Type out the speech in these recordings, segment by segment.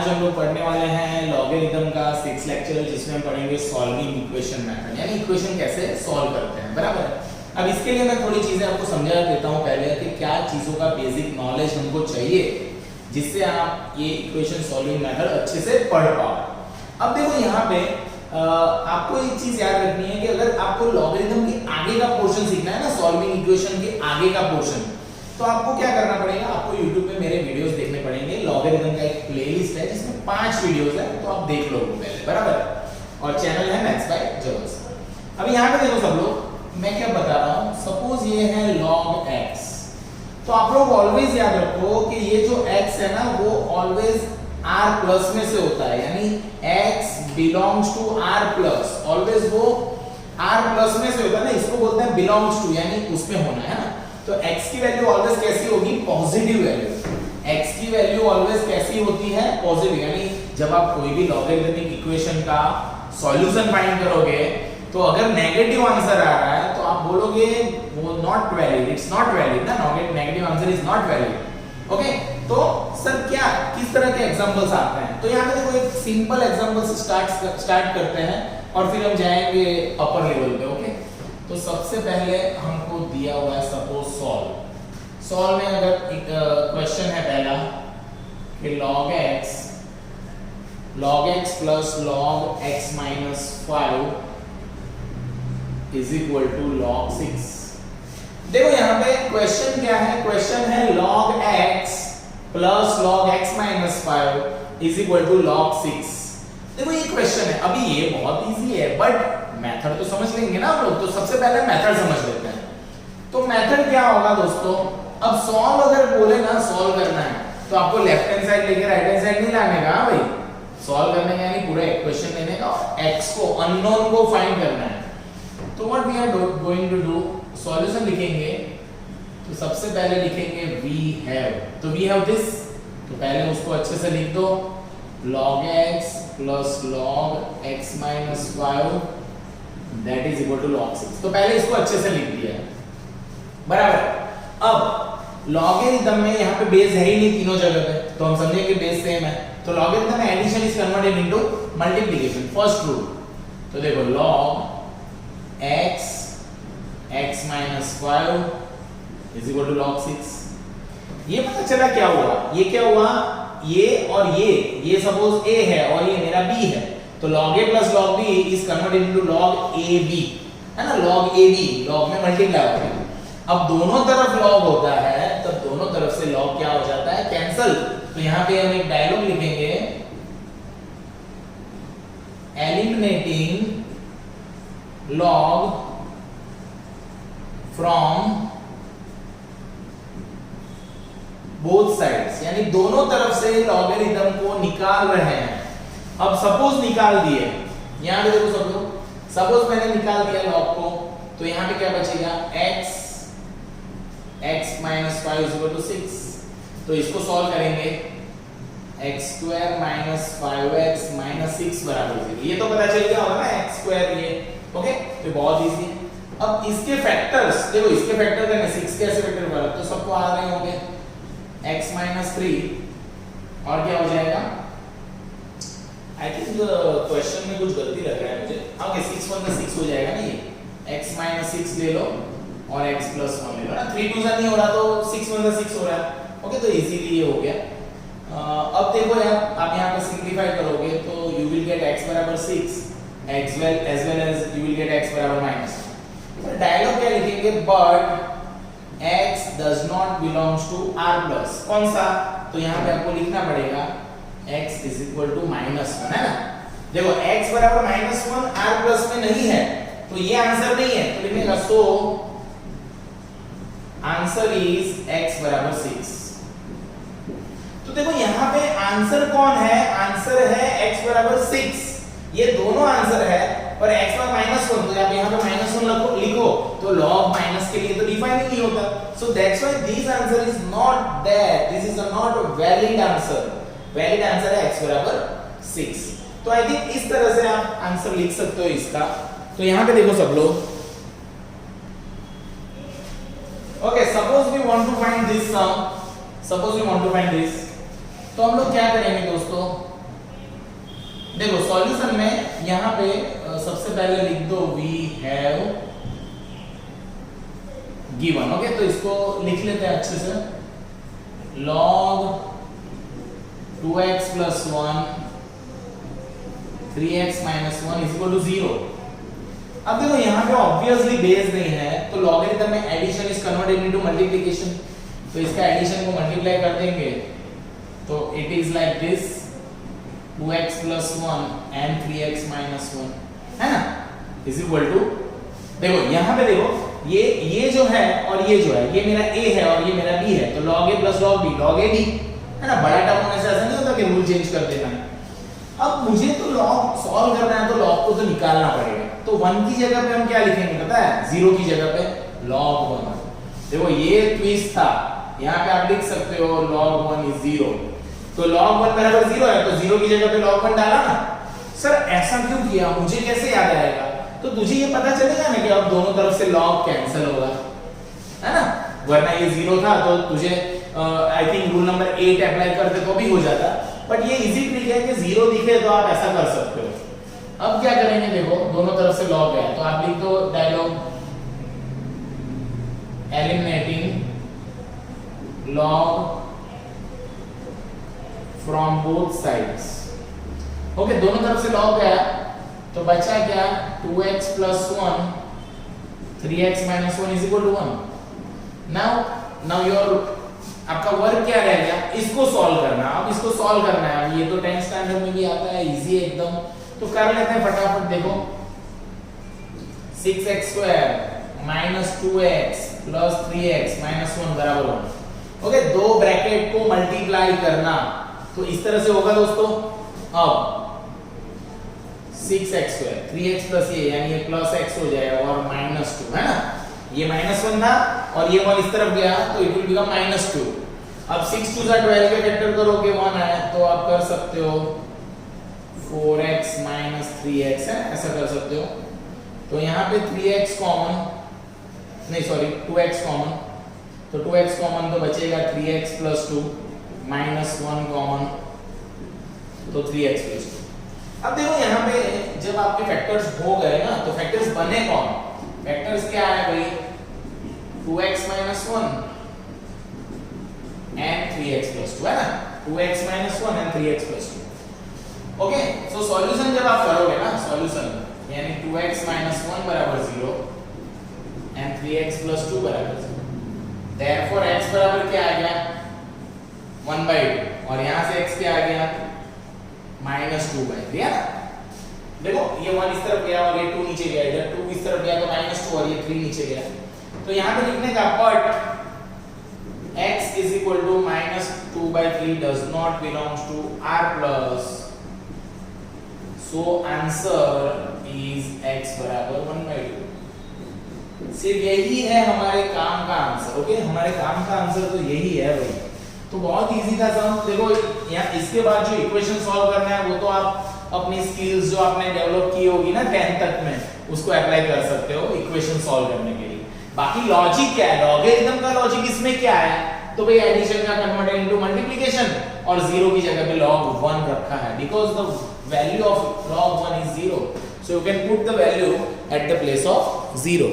आज हम लोग पढ़ने वाले हैं लॉगरिथम का 6th लेक्चर, जिसमें हम पढ़ेंगे सॉल्विंग इक्वेशन मेथड, यानी इक्वेशन कैसे सॉल्व करते हैं। बराबर है। अब इसके लिए मैं थोड़ी चीजें आपको समझा देता हूं पहले कि क्या चीजों का बेसिक नॉलेज हमको चाहिए जिससे आप ये इक्वेशन सॉल्विंग मेथड अच्छे से पढ़ पाओ। अब देखो यहाँ पे आपको एक चीज याद रखनी है कि अगर आपको लॉगरिथम के आगे का पोर्शन सीखना है ना, सॉल्विंग इक्वेशन के आगे का पोर्शन, तो आपको क्या करना पड़ेगा, आपको YouTube पे मेरे वीडियोस देखने पड़ेंगे। लॉगरिथम का एक प्लेलिस्ट है जिसमें 5 वीडियोस है, तो आप देख लो पहले। बराबर है। और चैनल है मैथ्स बाय जबर्स। अब यहाँ पे देखो सब लोग, मैं क्या बता रहा हूँ, सपोज ये है log x, तो आप लोग ऑलवेज याद रखो कि ये जो x है ना वो ऑलवेज r प्लस में से होता है, यानी x belongs to r plus, always वो r प्लस में से होता है ना, इसको बोलते हैं बिलोंग्स टू, यानी उसमें होना है ना। तो x की वैल्यू ऑलवेज कैसी होगी, पॉजिटिव वैल्यू। x की वैल्यू ऑलवेज कैसी होती है, पॉजिटिव, यानी जब आप कोई भी लॉगरिथमिक इक्वेशन का सॉल्यूशन फाइंड करोगे तो अगर नेगेटिव आंसर आ रहा है तो आप बोलोगे वो not valid, it's not valid ना, negative answer is not valid. Okay, तो सर क्या किस तरह के एग्जांपल्स आते हैं, तो यहां पे देखो एक सिंपल एग्जांपल से स्टार्ट करते हैं और फिर हम जाएंगे अपर लेवल पे। ओके, तो सबसे पहले हमको दिया हुआ है सपोज सॉल्व में अगर एक क्वेश्चन है पहला कि log x plus log x minus 5 is equal to log 6। देखो यहाँ पे क्वेश्चन क्या है, क्वेश्चन है log x plus log x minus 5 is equal to log 6। देखो ये क्वेश्चन है, अभी ये बहुत इजी है बट मेथड तो समझ लेंगे ना हम लोग, तो सबसे पहले मेथड समझ लेते हैं। तो मेथड क्या होगा दोस्तों, अब सॉल्व अगर बोले ना, सॉल्व करना है तो आपको लेफ्ट हैंड साइड लेके राइट हैंड साइड नहीं लाने का भाई, सॉल्व करने का यानी पूरा इक्वेशन लेने का और x को, अननोन को फाइंड करना है। तो what we are going to do, solution लिखेंगे तो सबसे पहले लिखेंगे वी हैव, तो वी हैव दिस, तो पहले उसको अच्छे से लिख दो, log x plus log x minus 5 that is equal to log 6। तो पहले इसको अच्छे से लिख दिया है। बराबर। अब लॉगरिथम में यहाँ पे बेस है ही नहीं तीनों जगह पे, तो हम समझेंगे बेस सेम है, तो लॉगरिथम में addition is converted into multiplication, first rule. तो देखो log x minus 5 is equal to log 6। ये पता चला क्या हुआ, ये क्या हुआ, ये और ये सपोज a है और ये मेरा b है, तो log a plus log b is converted into log ab, है ना, log ab, log में मल्टीप्लाई होता है। अब दोनों तरफ log होता है तब दोनों तरफ से log क्या हो जाता है, कैंसल। तो यहाँ पे हम एक डायलॉग लिखेंगे, eliminating log from both sides, यानी दोनों तरफ से लॉगरिथम को निकाल रहे हैं। अब सपोज निकाल दिए, यहां पे देखो सब लोग, सपोज मैंने निकाल दिया लॉग को, तो यहां पे क्या बचेगा, x minus 5 is equal to 6। तो इसको सॉल्व करेंगे, x square minus 5x minus 6 बराबर 0। ये तो पता चल गया होगा ना, x square ये। ओके, तो बहुत इजी है। अब इसके फैक्टर्स देखो, इसके फैक्टर करने 6 कैसे फैक्टर करें, तो सबको आ रहे होंगे x minus 3 और क्या हो जाएगा, आई थिंक क्वेश्चन में कुछ गलती लग रहा है मुझे, ओके 6 1 6 हो जाएगा ना, ये x minus 6 ले लो और x plus 1 ले लो ना, 3 2 नहीं हो रहा तो 6 1 6 हो रहा है। ओके, तो इजीली ये हो गया। अब देखो यार, आप यहाँ पे सिंपलीफाई करोगे तो you will get x बराबर 6 as well as you will get x बराबर -1। तो डायलॉग क्या लिखेंगे, but x does not belongs to r plus, कौन सा, तो यहाँ पे आपको लिखना पड़ेगा x is equal to -1, है ना। देखो x बराबर -1 r plus में नहीं है तो ये आंसर नहीं है, तो लिखेगा सो आंसर इज x बराबर 6। तो देखो यहाँ पे आंसर कौन है, आंसर है x बराबर 6, ये दोनों आंसर है, पर x पर -1, तो आप यहाँ पे -1 लिखो तो log माइनस के लिए तो डिफाइन ही नहीं होता, सो that's why this answer is not that, this is not valid answer. Valid answer है x बराबर 6। तो आई थिंक इस तरह से आप आंसर लिख सकते हो इसका। तो यहाँ पे देखो सब लोग, okay, suppose we want to find this sum, suppose we want to find this, तो हम लोग क्या करेंगे दोस्तों, देखो सॉल्यूशन में यहाँ पे सबसे पहले लिख दो वी हैव गिवन। ओके, तो इसको लिख लेते हैं अच्छे से, log 2x plus 1 3x minus 1 is equal to 0। अब देखो यहाँ पे ऑब्वियसली बेस नहीं है, तो लॉगरिथम में addition is converted into multiplication, तो इसका एडिशन को मल्टीप्लाई कर देंगे तो it is like this 2x plus 1 and 3x minus 1 है ना, इज इक्वल टू, देखो यहाँ पे देखो ये जो है और ये जो है, ये मेरा a है और ये मेरा b है, तो log a plus log b, log a b है ना। बड़ा टर्म होने से ऐसा नहीं होता कि रूल चेंज कर देना है। अब मुझे तो लॉग सॉल्व करना है, तो लॉग को तो निकालना पड़ेगा, तो 1 की जगह पे हम क्या लिखेंगे पता है, 0 की जगह पे log 1। देखो ये ट्विस्ट था, यहाँ पे आप लिख सकते हो log 1 is 0, तो log 1 बराबर 0 है, तो 0 की जगह पे log 1 डाला ना। सर ऐसा क्यों किया, मुझे कैसे याद आएगा, तो तुझे ये पता चलेगा ना कि अब दोनों तरफ से log कैंसिल होगा, है ना, वरना ये 0 था तो तुझे I think rule number 8 apply करते तो भी हो जाता, बट ये इजी ट्रिक है कि 0 दिखे तो आप ऐसा कर सकते हो। अब क्या करेंगे, देखो दोनों तरफ से log है, तो आप लिख दो dialogue eliminating log from both sides. Okay, दोनों तरफ से log गया, तो बचा क्या, 2x plus 1 3x minus 1 is equal to 1। now your आपका वर्क क्या रह गया, इसको सॉल्व करना। अब इसको सॉल्व करना है, ये तो 10th स्टैंडर्ड में भी आता है, इजी है एकदम, तो कर लेते हैं फटाफट। देखो 6x square minus 2x plus 3x minus 1 बराबर 1। ओके, दो ब्रैकेट को मल्टीप्लाई करना, तो इस तरह से होगा दोस्तों। अब 6x square 3x plus ये यानी ये प्लस x हो जाएगा और माइनस 2 है ना, ये -1 था और ये 1 इस तरफ गया तो इट विल बिकम -2। अब 6 2 12 के फैक्टर करोगे 1 आया, तो आप कर सकते हो 4x minus 3x है, ऐसा कर सकते हो। तो यहाँ पे 3x कॉमन, नहीं सॉरी 2x कॉमन, तो 2x कॉमन तो बचेगा 3x plus 2 minus 1 कॉमन, तो 3x plus 2। अब देखो यहाँ पे जब आपके फैक्टर्स हो गए ना, तो फैक्टर्स बने कौन, फैक्टर्स क्या है भाई, 2x minus 1 and 3x plus 2 है ना, 2x minus 1 and 3x plus 2। Okay, so solution जब आप करोगे ना, सॉल्यूशन यानी 2x minus 1 बराबर 0 and 3x plus 2 बराबर 0, therefore x बराबर क्या आ गया 1/2 और यहाँ से x क्या आ गया -2/3 है ना। देखो ये 1 इस तरफ गया और ये 2 नीचे गया, इधर 2 इस तरफ गया तो -2 और ये 3 नीचे गया, तो यहाँ पे लिखने का but x is equal to -2/3 does not belongs to r plus, so answer is x बराबर 1/2। सिर्फ यही है हमारे काम का आंसर। ओके, हमारे काम का आंसर तो यही है भाई, तो बहुत इजी था सम। देखो यहाँ इसके बाद जो इक्वेशन सॉल्व करना है वो तो आप अपनी स्किल्स जो आपने डेवलप की होगी ना 10th तक में, उसको अप्लाई कर सकते हो इक्वेशन सॉल्व करने के लिए। बाकी लॉजिक क्या है, लॉगरिथम का लॉजिक इसमें क्या है, तो भाई एडिशन का कन्वर्टेड इनटू मल्टीप्लिकेशन और 0 की जगह पे log 1 रखा है, because the value of log 1 is 0, so you can put the value at the place of 0।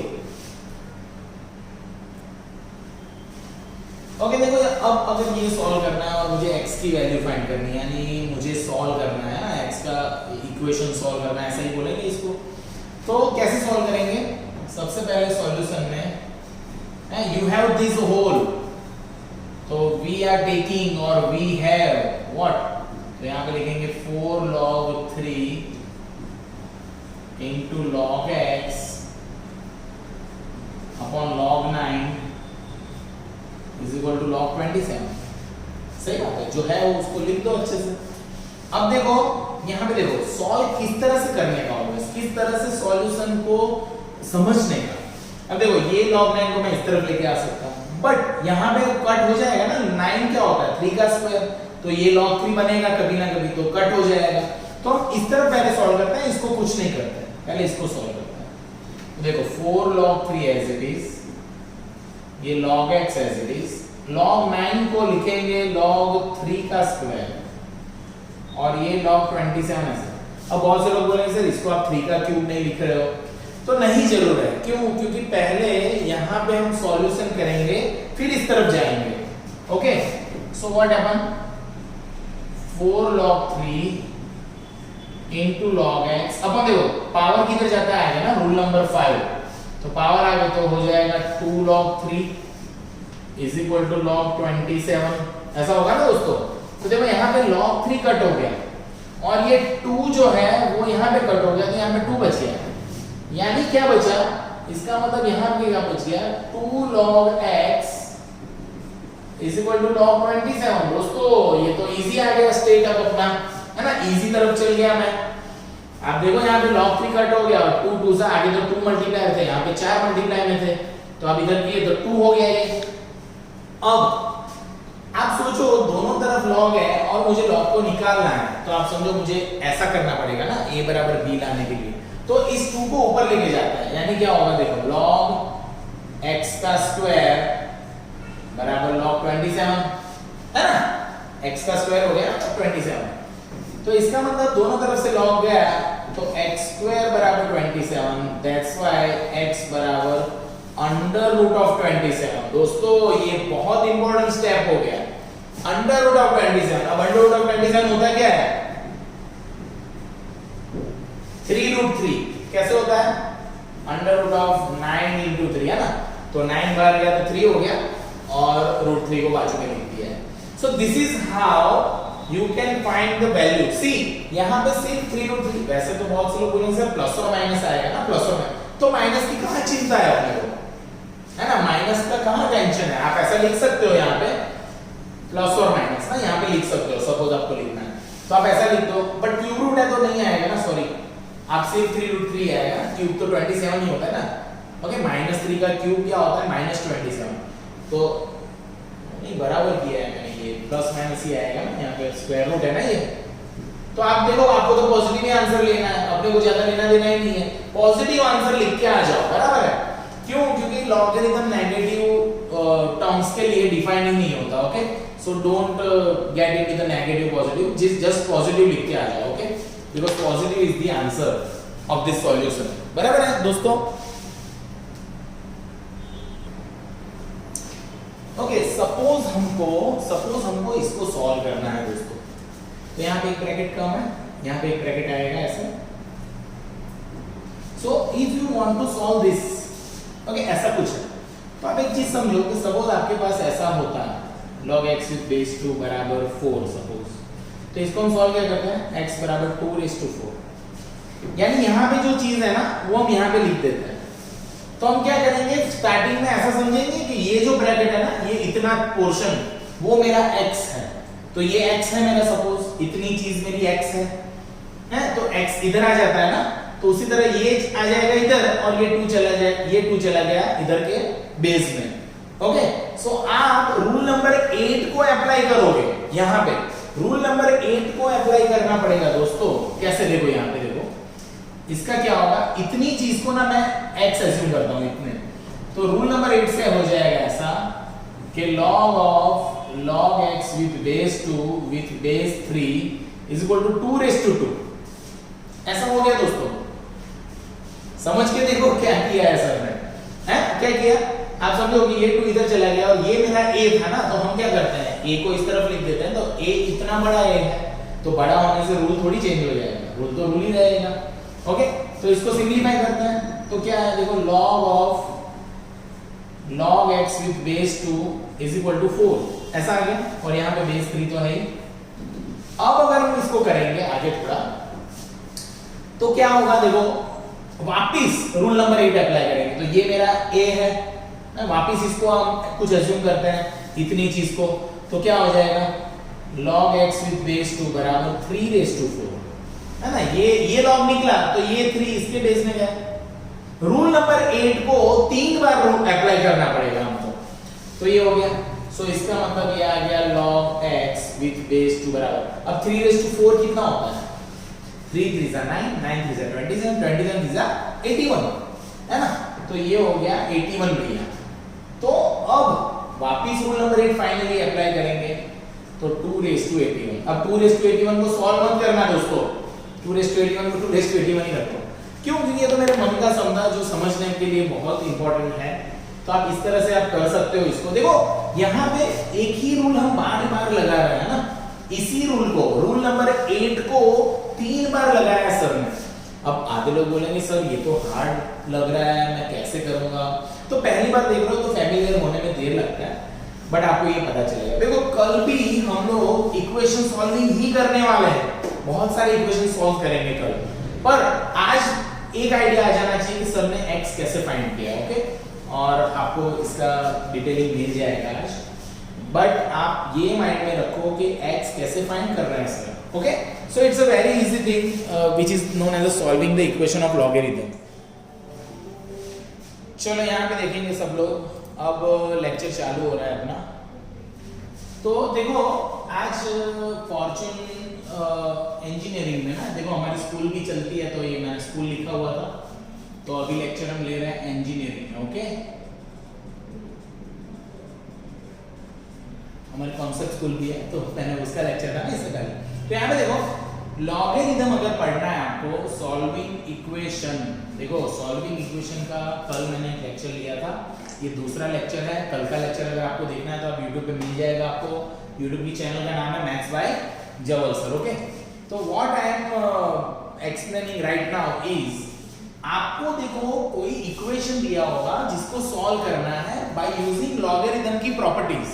Okay, देखो अब अगर ये सॉल्व करना है और मुझे x की वैल्यू फाइंड करनी है, यानी मुझे सॉल्व करना है ना, x का इक्वेशन सॉल्व करना है, ऐसा ही बोलेंगे इसको, तो कैसे सॉल्व करेंगे। सबसे पहले सॉल्यूशन में यू हैव दिस होल, तो वी आर टेकिंग और वी हैव व्हाट, तो यहाँ पे लिखेंगे 4 log 3 into log x upon log 9 is equal to log 27। सही बात है, जो है वो उसको लिख दो अच्छे से। अब देखो यहाँ पे देखो सॉल्व किस तरह से करने का होगा, किस तरह से सॉल्यूशन को समझने का। अब देखो ये log 9 को मैं इस तरफ लेके आ सकता हूँ, बट यहाँ पे कट हो जाएगा ना, 9 क्या होता है 3 का स्क्वायर, तो ये log 3 बनेगा कभी ना कभी, तो कट हो जाएगा। तो हम इस तरफ पहले सॉल्व करते हैं, इसको कुछ नहीं करते हैं, पहले इसको सॉल्व करते हैं। तो देखो 4 log 3 एज इट इज, ये log x as it is, log 9 को लिखेंगे log 3 का स्क्वायर और ये log 27 है। अब बहुत से लोग बोलेंगे सर इसको आप 3 का क्यूब नहीं लिख रहे हो, तो नहीं जरूर है। क्यों? क्योंकि पहले यहां पे हम सॉल्यूशन करेंगे फिर इस तरफ जाएंगे। Okay, so what happen, 4 log 3 into log x। अपन देखो पावर किधर जाता है ना, रूल नंबर 5, तो पावर आगे तो हो जाएगा 2 log 3 is equal to log 27, ऐसा होगा ना दोस्तों। तो देखो यहाँ पे log 3 कट हो गया और ये 2 जो है वो यहाँ पे कट हो गया, तो यहाँ पे 2 बच गया। यानी क्या बचा, इसका मतलब यहाँ पे क्या बच गया, 2 log x is equal to log 27। दोस्तों ये तो इजी आ गया स्टेट अब अपना, है ना, इजी तरफ चल गया मैं। आप देखो यहाँ पे log 3 कट हो गया और 2 2 से आगे तो 2 मल्टीप्लाई थे, यहाँ पे 4 मल्टीप्लाई में थे, तो अब इधर किए तो 2 हो गया ये। अब आप सोचो दोनों तरफ log है और मुझे log को निकालना है, तो आप समझो मुझे ऐसा करना पड़ेगा ना, a बराबर b लाने के लिए, तो इस 2 को ऊपर लेके जाता है, यानी क्या होगा देखो, log x का स्क्वायर बराबर log 27, है ना, x का स्क्वायर हो गया 27। तो इसका मतलब दोनों तरफ से log गया, तो x स्क्वायर बराबर 27, दैट्स व्हाई x बराबर अंडर रूट ऑफ 27। दोस्तों ये बहुत इंपॉर्टेंट स्टेप हो गया, अंडर रूट ऑफ 27। अब अंडर रूट ऑफ 27 होता क्या है, 3√3 कैसे होता है, अंडर रूट ऑफ 9 into 3, है ना, तो 9 बार गया तो 3 हो गया और √3 को बाजू में लिख दिया है। So this is how you can find the value. See यहाँ पे सिर्फ 3√3, वैसे तो बहुत से लोग बोलेंगे सर प्लस और माइनस आएगा ना, प्लस और माइनस, तो माइनस की कहाँ चिंता है अपने को, है ना, माइनस का कहाँ टेंशन है। आप ऐसा लिख सकते हो यहाँ पे प्लस और माइनस ना, यहाँ पे लिख सकते हो, सपोज आपको लिखना है तो आप ऐसा लिख दो, बट क्यूब रूट है तो नहीं आएगा ना, सॉरी, आप सिर्फ 3√3 आएगा, क्यूब तो 27 ही होता है ना। ओके, -3 का क्यूब क्या होता है, -27, तो नहीं बराबर किया है मैंने, ये प्लस माइनस ही आएगा ना, यहाँ पे स्क्वायर रूट है ना ये। तो आप देखो आपको तो पॉजिटिव ही आंसर लेना है, अपने को ज्यादा लेना देना ही नहीं है, पॉजिटिव आंसर लिख के आ जाओ, बराबर है। क्यों? क्योंकि लॉगरिथम नेगेटिव टर्म्स के लिए डिफाइन ही नहीं होता। Okay, so don't get into the negative positive, just positive लिख के आ जाओ। Okay, because positive is the answer of this solution, बराबर है दोस्तों। ओके, सपोज हमको इसको सॉल्व करना है दोस्तों, तो यहाँ पे एक ब्रैकेट कम है, यहाँ पे एक ब्रैकेट आएगा ऐसे। So if you want to solve this, okay, ऐसा कुछ है, तो आप एक चीज समझो कि सपोज आपके पास ऐसा होता है log x with base 2 बराबर 4 सपोज, तो इसको हम सॉल्व क्या करते हैं, x बराबर 2⁴, यानी यहाँ पे जो चीज है ना वो हम यहाँ पे लिख देते हैं। तो हम क्या करेंगे, स्टार्टिंग में ऐसा समझेंगे कि ये जो ब्रैकेट है ना, ये इतना पोर्शन वो मेरा x है, तो ये x है मेरा, सपोज इतनी चीज मेरी x है, तो x इधर आ जाता है ना, तो उसी तरह ये आ जाएगा इधर और ये 2 चला जाए, ये 2 चला गया इधर के बेस में। ओके, सो आप रूल नंबर 8 को अप्लाई करोगे, यहाँ पे रूल नंबर 8 को अप्लाई करना पड़ेगा दोस्तों। कैसे, देखो यहाँ पे देखो, इसका क्या होगा, इतनी चीज को ना मैं x एज्यूम करता हूँ इतने, तो रूल नंबर 8 से हो जाएगा ऐसा कि log of log x with base 2 with base 3 is equal to 2⁵2। ऐसा हो गया दोस्तों, समझ के देखो क्या किया है सर ने, हैं क्या किया, आप समझो कि ये 2 इधर चला गया और ये मेरा a था ना, तो हम क्या करते हैं, a को इस तरफ लिख देते हैं, तो a इतना बड़ा a है, तो बड़ा होने से रूल थोड़ी चेंज हो जाएगा, रूल तो रूल ही रहेगा। ओके, तो इसको सिंपलीफाई करते हैं, तो क्या है देखो, log of log x with base 2 is equal to 4, ऐसा आ गया, और यहाँ पे base 3 तो है ही। अब अगर हम इसको करेंगे आगे थोड़ा, तो क्या होगा देखो, वापिस रूल नंबर 8 अप्लाई करेंगे, तो ये मेरा a है, वापिस इसको हम कुछ एज्यूम करते हैं इतनी चीज को, तो क्या हो जाएगा, log x with base 2 बराबर 3⁴, है ना, ये log निकला, तो ये 3 इसके बेस में गया। रूल नंबर 8 को 3 बार अप्लाई करना पड़ेगा हमको, तो ये हो गया। सो इसका मतलब ये आ गया log x with base 2 बराबर, अब 3⁴ कितना होता है, 3 3 9, 9 3 27, 27 3 81, है ना, तो ये हो गया 81 भैया। तो अब वापिस रूल नंबर 8 फाइनली अप्लाई करेंगे, तो 2⁵81। अब 2⁵81 को सॉल्व मत करना दोस्तों, 2^81 को 2^81 ही रखो। क्यों? क्योंकि ये तो मेरे मन का सौदा जो समझने के लिए बहुत इंपॉर्टेंट है। तो आप इस तरह से आप कर सकते हो इसको। देखो यहाँ पे एक ही रूल हम बार बार लगा रहे हैं ना, इसी रूल को, रूल नंबर 8 को 3 बार लगाया सर ने। अब आधे लोग बोलेंगे सर ये तो हार्ड लग रहा है, मैं कैसे करूंगा? तो पहली बार देख रहे हो तो फैमिलियर होने में देर लगता है, बट आपको ये पता चलेगा। देखो कल भी हम लोग इक्वेशन सॉल्विंग ही करने वाले हैं, बहुत सारे इक्वेशन सॉल्व करेंगे कल, पर आज एक आइडिया आ जाना चाहिए कि सर ने x कैसे फाइंड किया। ओके, और आपको इसका डिटेलिंग मिल जाएगा आज, बट आप ये माइंड में रखो कि x कैसे फाइंड कर रहे हैं sir. Okay, so it's a very easy thing which is known as solving the equation of logarithm. चलो यहाँ पे देखेंगे सब लोग, अब लेक्चर चालू हो रहा है अपना। तो देखो आज फॉर्च्यून इंजीनियरिंग में ना, देखो हमारी स्कूल की चलती है, तो ये मैंने स्कूल लिखा हुआ था, तो अभी लेक्चर हम ले रहे हैं इंजीनियरिंग में। ओके, हमारे कॉन्सेप्ट स्कूल भी है, तो मैंने उसका लेक्चर था इससे पहले। तो यहाँ पे देखो लॉगरिथम अगर पढ़ना है आपको, सॉल्विंग इक्वेशन, देखो सॉल्विंग इक्वेशन का कल मैंने एक लेक्चर लिया था, ये दूसरा लेक्चर है। कल का लेक्चर अगर आपको देखना है तो आप YouTube पे मिल जाएगा आपको, YouTube की चैनल का नाम है मैथ्स बाय जवल सर। ओके, तो what I am explaining right now is, आपको देखो कोई इक्वेशन दिया होगा जिसको सॉल्व करना है बाय यूजिंग लॉगरिथम की प्रॉपर्टीज।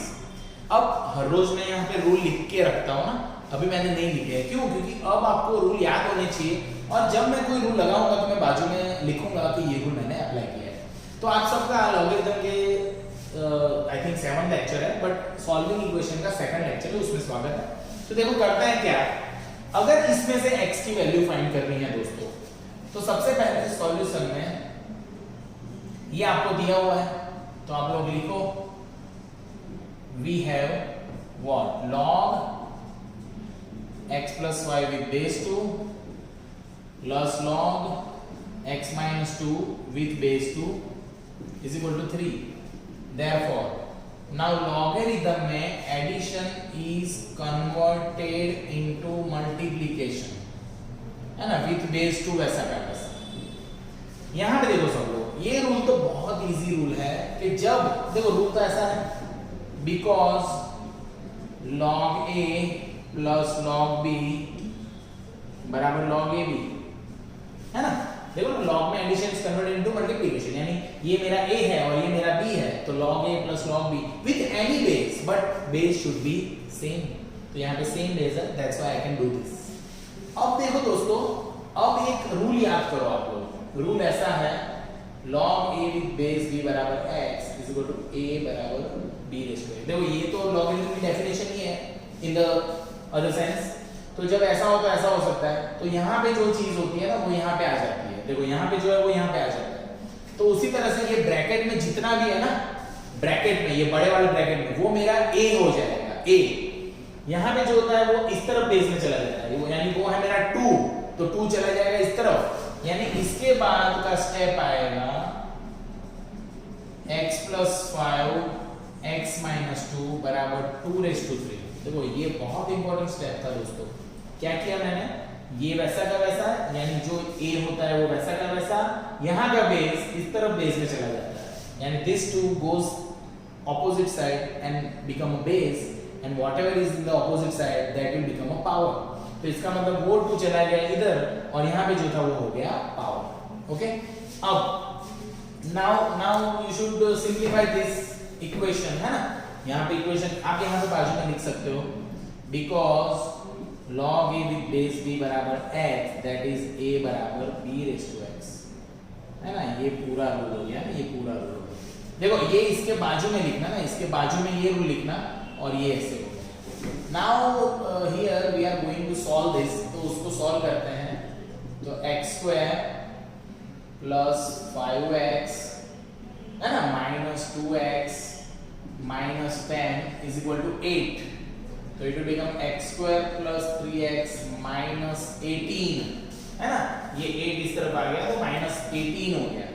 अब हर रोज मैं यहाँ पे रूल लिख के रखता हूँ ना, अभी मैंने नहीं लिखे हैं, क्यों? क्योंकि अब आपको रूल याद होने चाहिए, और जब मैं कोई रूल लगाऊंगा तो मैं बाजू में लिखूंगा कि ये रूल मैंने अप्लाई किया है। तो आप सबका लॉगरिथम के आई थिंक 7th लेक्चर है, बट सॉल्विंग इक्वेशन का 2nd लेक्चर है, उसमें स्वागत है। तो देखो करते हैं क्या, अगर इसमें से x की वैल्यू फाइंड करनी है दोस्तों, तो सबसे पहले सॉल्यूशन में ये आपको दिया हुआ है, तो आप लोग लिखो we have what, log x plus y with base 2 plus log x minus 2 with base 2 is equal to 3. Therefore now logarithm में addition is converted into multiplication, है ना, with base 2 वैसा का वैसा। यहाँ पे देखो सब लोग, ये रूल तो बहुत इजी रूल है कि जब देखो रूल तो ऐसा है, because log a plus log b बराबर log a b, है ना। देखो ना, log में addition is converted into multiplication, यानी ये मेरा a है और ये मेरा b है, तो log a plus log b with any base, but base should be same. तो यहाँ पे सेम बेस है, that's why I can do this. अब देखो दोस्तों, अब एक रूल याद करो आप लोग, रूल ऐसा है log a with base b बराबर x is equal to a बराबर b रेज़ टू a। देखो ये तो लॉगरिथम की डेफिनेशन ही है इन द अदर सेंस, तो जब ऐसा हो तो ऐसा हो सकता है, तो यहाँ पे जो चीज होती है ना वो यहाँ पे आ जाती है। देखो यहाँ पे जो है वो यहाँ पे आ जाता है, तो उसी तरह से ये ब्रैकेट में जितना भी है ना, ब्रैकेट में ये बड़े वाले ब्रैकेट में वो मेरा a हो जाएगा, a यहाँ पे जो होता है वो इस तरफ बेस में चला जाता है, वो यानी वो है मेरा 2, तो 2 चला जाएगा इस तरफ, यानी इसके बाद का स्टेप आएगा x plus 5 x minus 2 बराबर 2 raised to 3। देखो ये बहुत इंपॉर्टेंट स्टेप था दोस्तों। क्या किया मैंने, ये वैसा का वैसा, यानी जो a होता है वो वैसा का वैसा, यहाँ का बेस इस तरफ बेस में चला जाता है, यानी this 2 goes opposite side and become a base, and whatever is in the opposite side that will become a power। तो इसका मतलब वो 2 चला गया इधर, और यहाँ पे जो था वो हो गया पावर। ओके, अब now you should simplify this equation, है ना। यहाँ पे इक्वेशन आप यहाँ पे बाजू में लिख सकते हो, because log a with base b बराबर x, that is a बराबर b raised to x, है ना। ये पूरा रूल हो गया ना, ये पूरा रूल हो गया। देखो ये इसके बाजू में लिखना ना, इसके बाजू में ये रूल लिखना, और ये ऐसे हो गया। Now here we are going to solve this, तो उसको सॉल्व करते हैं। तो x square plus 5x, है ना, minus 2x minus 10 is equal to 8, तो it will become x square plus 3x minus 18, है ना। ये 8 इस तरफ आ गया तो minus 18 हो गया।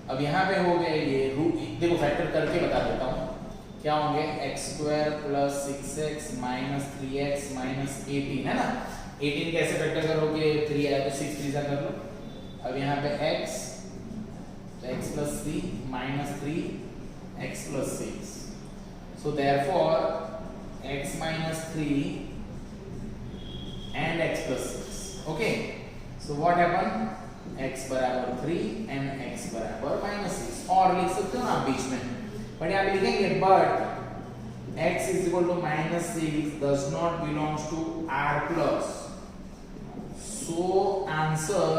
अब यहाँ पे हो गए ये रूट, देखो फैक्टर करके बता देता हूँ क्या होंगे, x square plus 6x minus 3x minus 18, है ना। 18 कैसे फैक्टर करोगे, 3 आया तो 6 3 कर लो। अब यहाँ पे x, तो x plus 3 minus 3 x plus 6, so therefore x minus 3 and x plus 6, okay, so what happened, x बराबर 3 and x बराबर minus 6, और लिख सकते हो आप बीच में, बट यहाँ पे लिखेंगे but x is equal to minus 6 does not belongs to r plus, so answer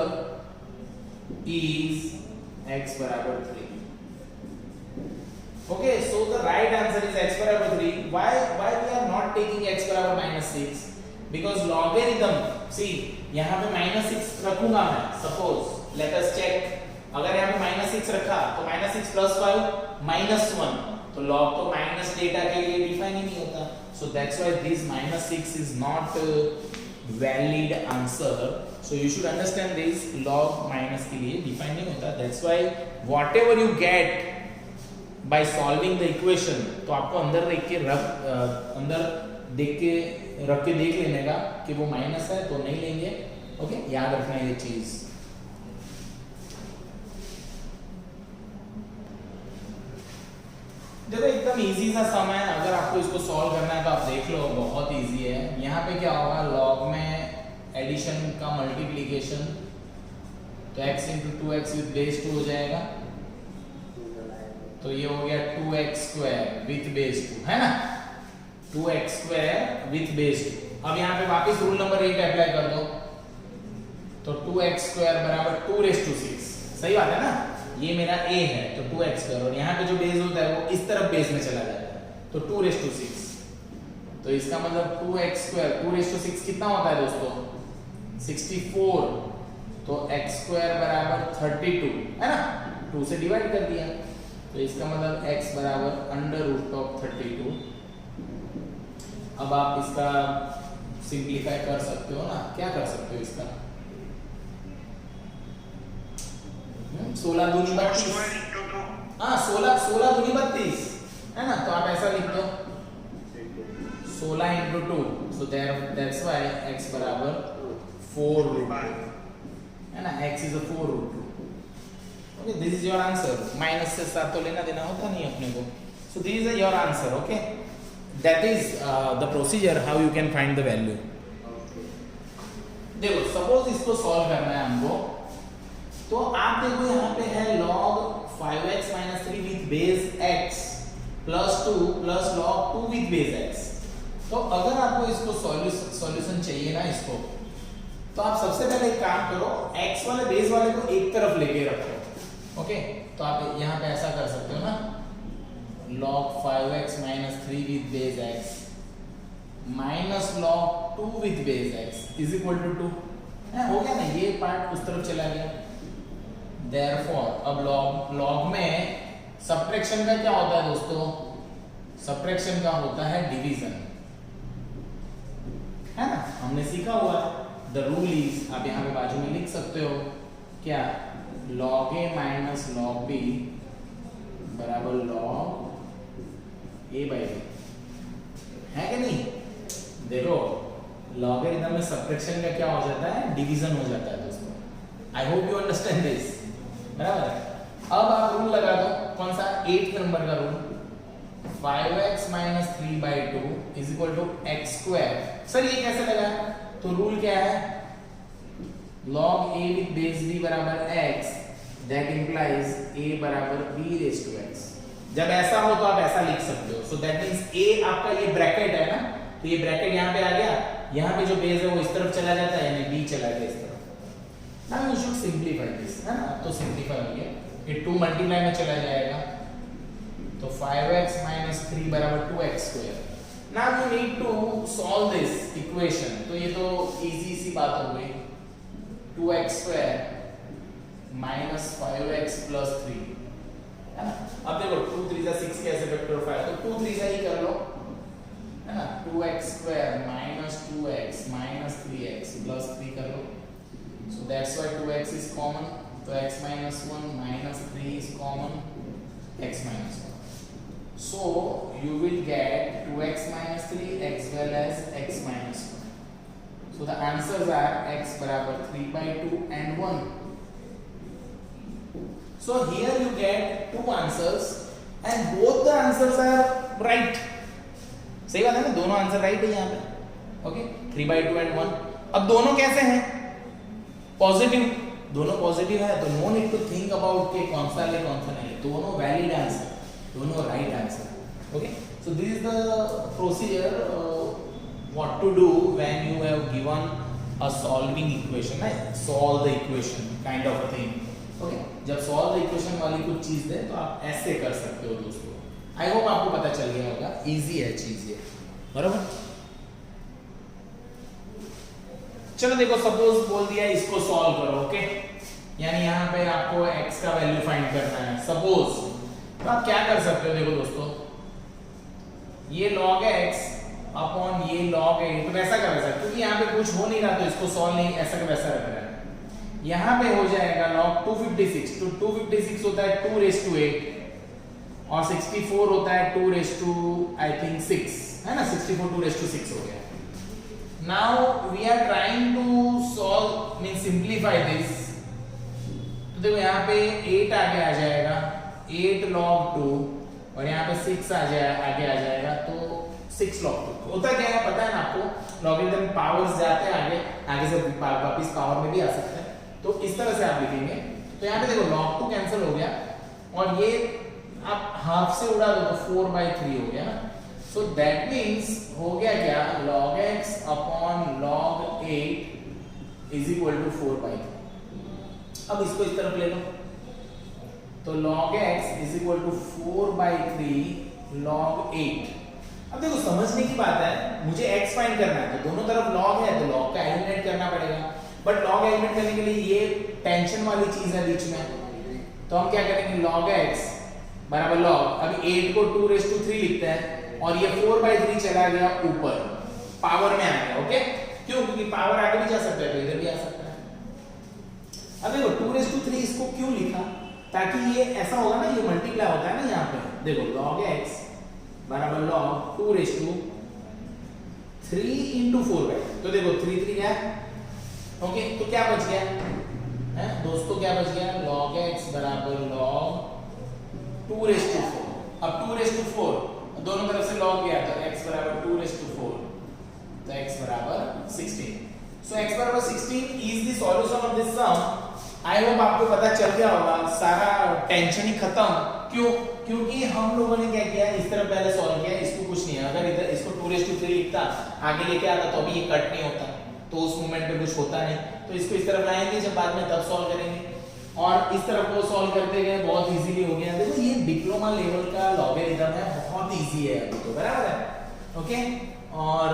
is x बराबर 3. Okay, so the right answer is x बराबर 3. Why we are not taking x बराबर minus 6? Because logarithm, see यहाँ पे minus 6 रखूंगा मैं, suppose let us check, अगर यहाँ पे minus 6 रखा तो minus 6 plus 5 minus 1, तो log तो minus डेटा के लिए डिफाइन ही नहीं होता, so that's why this minus 6 is not valid answer. So you should understand this, log minus के लिए डिफाइन नहीं होता, that's why whatever you get by solving the equation, तो आपको अंदर देख के रख के देख लेने का कि वो माइनस है तो नहीं लेंगे, ओके, याद रखना ये चीज। देखो एकदम इजी सा सम है, अगर आपको इसको सॉल्व करना है तो आप देख लो, बहुत इजी है। यहाँ पे क्या होगा, लॉग में एडिशन का मल्टीप्लिकेशन, तो x into 2x with base 2 हो जाएगा, तो ये हो गया 2x स्क्वायर विथ बेस 2, है ना, 2x स्क्वायर विथ बेस 2। अब यहाँ पे वापस रूल नंबर 8 अप्लाई कर दो, तो 2x स्क्वायर बराबर 2 रेज़ टू 6, सही बात है ना, ये मेरा a है तो 2x स्क्वायर, और यहाँ पे जो बेस होता है वो इस तरफ बेस में चला जाता है, तो 2 रेज़ टू 6, तो इसका मतलब 2x स्क्वायर 2 रेज़ टू 6 कितना होता है दोस्तों, 64, तो x स्क्वायर बराबर 32, है ना, 2 से डिवाइड कर दिया, तो इसका मतलब x बराबर अंडर रूट ऑफ 32। अब आप इसका सिंप्लीफाई कर सकते हो ना, क्या कर सकते हो इसका, 16 दूनी 32, हाँ 16 दूनी 32, है ना, तो आप ऐसा लिख दो 16 into 2, so that's why x बराबर 4 रूट 2, है ना, x is a 4 root 2, okay, this is your answer. Minus से साथ तो लेना देना होता नहीं अपने को, so this is your answer, okay, that is the procedure how you can find the value. देखो सपोज इसको सॉल्व करना है हमको, तो आप देखो यहाँ पे है log 5x minus 3 with base x plus 2 plus log 2 with base x। तो अगर आपको इसको सॉल्यूशन चाहिए ना इसको, तो आप सबसे पहले एक काम करो, x वाले बेस वाले को एक तरफ लेके रखो, ओके, तो आप यहाँ पे ऐसा कर सकते हो ना, log 5x minus 3 with base x minus log 2 with base x is equal to 2, हो गया ना, ये पार्ट उस तरफ चला गया। Therefore, अब log में सब्ट्रैक्शन का क्या होता है दोस्तों, सब्ट्रैक्शन का होता है डिवीजन, है ना, हमने सीखा हुआ है, द रूल इज, आप यहाँ पे बाजू में लिख सकते हो क्या, log a minus log b बराबर log a by b, है कि नहीं। देखो लॉगरिथम में सब्ट्रैक्शन का क्या हो जाता है, डिवीजन हो जाता है दोस्तों, I hope you understand this, बराबर। अब आप रूल लगा दो, कौन सा, 8 नंबर का rule, 5x minus 3 by 2 is equal to x square। Sir ये कैसे लगा, तो रूल क्या है, log a with base b बराबर x, that implies a बराबर b raised to x। जब ऐसा हो तो आप ऐसा लिख सकते हो, so that means a आपका ये ब्रैकेट है ना, तो ये ब्रैकेट यहाँ पे आ गया, यहाँ पे जो बेस है वो इस तरफ चला जाता है, यानी b चला गया इस तरफ। Now you should simplify this, है ना, तो सिंप्लीफाई हो गया, ये 2 मल्टीप्लाई में चला जाएगा, तो 5x minus 3 बराबर 2x square. Now you need to solve this equation, तो ये तो इजी सी बात हो गई, 2x square minus 5x plus 3, है ना। अब देखो 2 3 जा 6 कैसे फैक्टर 5, तो 2 3 जा ही कर लो, है ना, 2x square minus 2x minus 3x plus 3 कर लो, so that's why 2x is common, so x minus 1 minus 3 is common, x minus 1, so you will get 2x minus 3 as well as x minus 1, So the answers are x बराबर 3/2 and 1. So here you get two answers and both the answers are right. सही बात है ना, दोनों answer right है यहाँ पे। Okay, 3/2 and 1। अब दोनों कैसे हैं? पॉजिटिव, दोनों पॉजिटिव है, तो no need to think about के कौन सा ले कौन सा नहीं, दोनों वैलिड आंसर, दोनों right answer. Okay, so this is the procedure what to do when you have given a solving equation, right? Solve the equation kind of thing. Okay, जब सॉल्व द इक्वेशन वाली कुछ चीज दे तो आप ऐसे कर सकते हो दोस्तों। आई होप आपको पता चल गया होगा, इजी है चीज ये, बराबर। चलो देखो, सपोज बोल दिया इसको सॉल्व करो। ओके, यानी यहाँ पे आपको x का वैल्यू फाइंड करना है सपोज, तो आप क्या कर सकते हो? देखो दोस्तों, ये log x अपॉन ये log a, तो वैसा कर सकते हो क्योंकि यहाँ पे कुछ हो नहीं रहा तो इसको सॉल्व नहीं, ऐसा का वैसा रख रहा है। यहाँ पे हो जाएगा log 256, तो 256 होता है 2⁸ और 64 होता है 2⁻6, है ना? 64 2⁻6 हो गया। Now we are trying to solve, means simplify this. तो देखो यहाँ पे 8 आगे आ जाएगा, 8 log 2, और यहाँ पे 6 आगे आ जाएगा, तो 6 log 2। होता क्या है पता है ना आपको? लॉगरिथम पावर्स जाते हैं आगे से वापस पावर में भी आ सकते हैं, तो इस तरह से आप लिखेंगे। तो यहाँ पे देखो log 2 कैंसिल हो गया और ये आप हाफ से उड़ा दो तो 4/3 हो गया ना। So that means हो गया क्या? log x upon log 8 is equal to 4/3। अब इसको इस तरफ ले लो, तो log x is equal to 4/3 log 8। अब देखो समझने की बात है, मुझे x फाइंड करना है तो दोनों तरफ log है तो log का एलिमिनेट करना पड़ेगा, बट log एलिमिनेट करने के लिए ये टेंशन वाली चीज है बीच में, तो हम क्या करेंगे? log x बराबर log, अभी 8 को 2⁻3 लिखते हैं और ये 4/3 चला गया ऊपर, पावर में आ गया। ओके, क्यों? क्योंकि पावर आगे भी जा सकता है तो इधर भी आ सकता है। अब देखो 2⁻3 इसको क्यों लिखा? ताकि ये ऐसा होगा ना, ये मल्टीप्लाई होता है ना यहाँ पे। देखो log x बराबर log 2⁻3 × 4/3, तो देखो 3 3 क्या? ओके, तो क्या बच गया है दोस्तों? क्या बच गया? log x बराबर log 2⁻4। अब 2⁻4 दोनों तरफ से log गया तो x बराबर 2⁻4, तो x बराबर 16। सो x बराबर 16 is the solution of this sum. I hope आपको पता चल गया होगा, सारा टेंशन ही खत्म। क्यों? क्योंकि हम लोगों ने क्या किया, इस तरफ पहले सॉल्व किया, इसको कुछ नहीं है। अगर इधर इसको 2⁻3 लिखता आगे लेके आता तो अभी ये कट नहीं होता, तो उस मोमेंट पे कुछ होता नहीं, तो इसको इस तरफ लाएंगे, जब बाद में तब सॉल्व करेंगे। और इस तरफ को सॉल्व करते गए, बहुत इजीली हो गया। देखो ये डिप्लोमा लेवल का लॉगरिथम है, बहुत इजी है अभी तो, बराबर है। ओके, और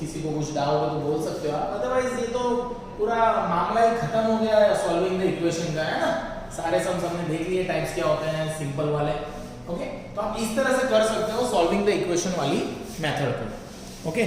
किसी को कुछ डाउट हो तो बोल सकते हो आप, अदरवाइज ये तो पूरा मामला ही खत्म हो गया है सॉल्विंग द इक्वेशन का, है ना? सारे सम्स हमने देख लिए, टाइप्स क्या होते हैं सिंपल वाले। ओके, तो आप इस तरह से कर सकते हो सॉल्विंग द इक्वेशन वाली मेथड को। ओके।